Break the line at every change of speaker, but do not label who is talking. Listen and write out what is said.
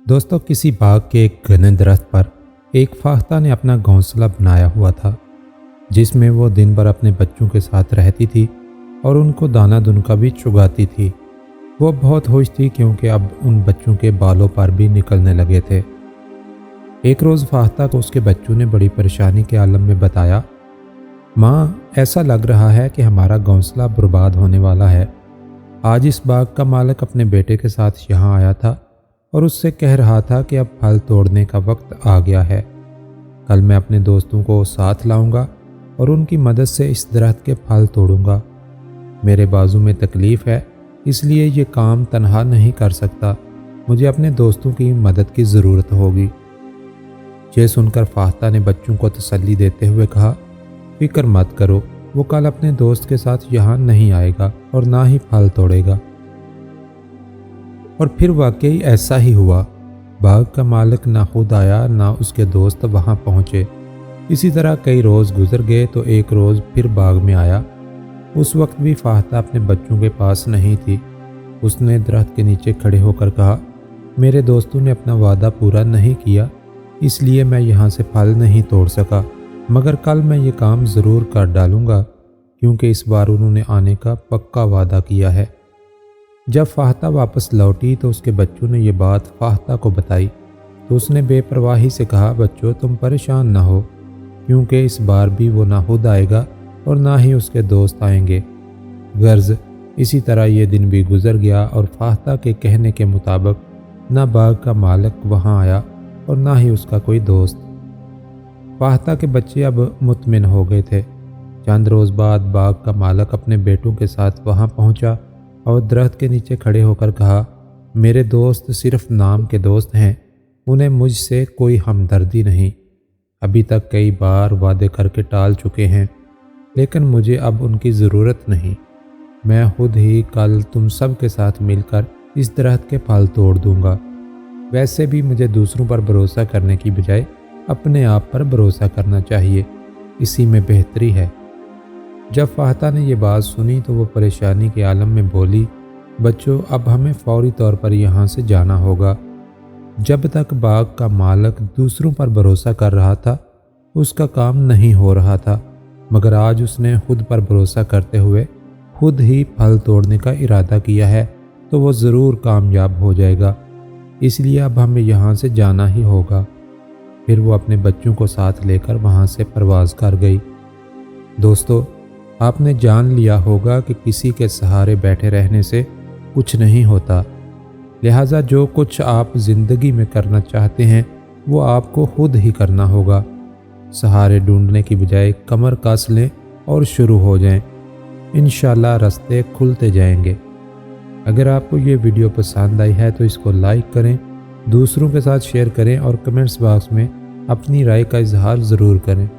दोस्तों, किसी बाग के एक घने दरख्त पर एक फाख्ता ने अपना घोंसला बनाया हुआ था, जिसमें वो दिन भर अपने बच्चों के साथ रहती थी और उनको दाना दुनका भी चुगाती थी। वो बहुत खुश थी क्योंकि अब उन बच्चों के बालों पर भी निकलने लगे थे। एक रोज़ फाख्ता को उसके बच्चों ने बड़ी परेशानी के आलम में बताया, माँ, ऐसा लग रहा है कि हमारा घोंसला बर्बाद होने वाला है। आज इस बाग का मालिक अपने बेटे के साथ यहाँ आया था और उससे कह रहा था कि अब फल तोड़ने का वक्त आ गया है। कल मैं अपने दोस्तों को साथ लाऊंगा और उनकी मदद से इस दरख्त के फल तोड़ूंगा। मेरे बाजू में तकलीफ़ है, इसलिए ये काम तन्हा नहीं कर सकता। मुझे अपने दोस्तों की मदद की ज़रूरत होगी। ये सुनकर फाख्ता ने बच्चों को तसल्ली देते हुए कहा, फिक्र मत करो, वो कल अपने दोस्त के साथ यहाँ नहीं आएगा और ना ही फल तोड़ेगा। और फिर वाकई ऐसा ही हुआ। बाग का मालिक ना खुद आया ना उसके दोस्त वहाँ पहुँचे। इसी तरह कई रोज़ गुजर गए तो एक रोज़ फिर बाग में आया। उस वक्त भी फाख्ता अपने बच्चों के पास नहीं थी। उसने दरख्त के नीचे खड़े होकर कहा, मेरे दोस्तों ने अपना वादा पूरा नहीं किया, इसलिए मैं यहाँ से फल नहीं तोड़ सका, मगर कल मैं ये काम ज़रूर कर डालूँगा क्योंकि इस बार उन्होंने आने का पक्का वादा किया है। जब फाख्ता वापस लौटी तो उसके बच्चों ने ये बात फाख्ता को बताई तो उसने बेपरवाही से कहा, बच्चों, तुम परेशान ना हो क्योंकि इस बार भी वो ना खुद आएगा और ना ही उसके दोस्त आएंगे। गर्ज इसी तरह ये दिन भी गुजर गया और फाख्ता के कहने के मुताबिक ना बाग का मालिक वहाँ आया और ना ही उसका कोई दोस्त। फाख्ता के बच्चे अब मुतमिन हो गए थे। चंद रोज़ बाद बाग का मालिक अपने बेटों के साथ वहाँ पहुँचा और दरख्त के नीचे खड़े होकर कहा, मेरे दोस्त सिर्फ नाम के दोस्त हैं, उन्हें मुझसे कोई हमदर्दी नहीं। अभी तक कई बार वादे करके टाल चुके हैं, लेकिन मुझे अब उनकी ज़रूरत नहीं। मैं खुद ही कल तुम सब के साथ मिलकर इस दरख्त के फल तोड़ दूंगा। वैसे भी मुझे दूसरों पर भरोसा करने की बजाय अपने आप पर भरोसा करना चाहिए, इसी में बेहतरी है। जब फाख्ता ने ये बात सुनी तो वो परेशानी के आलम में बोली, बच्चों, अब हमें फौरी तौर पर यहाँ से जाना होगा। जब तक बाग का मालिक दूसरों पर भरोसा कर रहा था, उसका काम नहीं हो रहा था, मगर आज उसने खुद पर भरोसा करते हुए खुद ही फल तोड़ने का इरादा किया है तो वो ज़रूर कामयाब हो जाएगा। इसलिए अब हमें यहाँ से जाना ही होगा। फिर वो अपने बच्चों को साथ लेकर वहाँ से परवाज़ कर गई। दोस्तों, आपने जान लिया होगा कि किसी के सहारे बैठे रहने से कुछ नहीं होता, लिहाजा जो कुछ आप ज़िंदगी में करना चाहते हैं वो आपको खुद ही करना होगा। सहारे ढूंढने की बजाय कमर कस लें और शुरू हो जाएं। इंशाल्लाह रास्ते खुलते जाएंगे। अगर आपको ये वीडियो पसंद आई है तो इसको लाइक करें, दूसरों के साथ शेयर करें और कमेंट्स बॉक्स में अपनी राय का इजहार ज़रूर करें।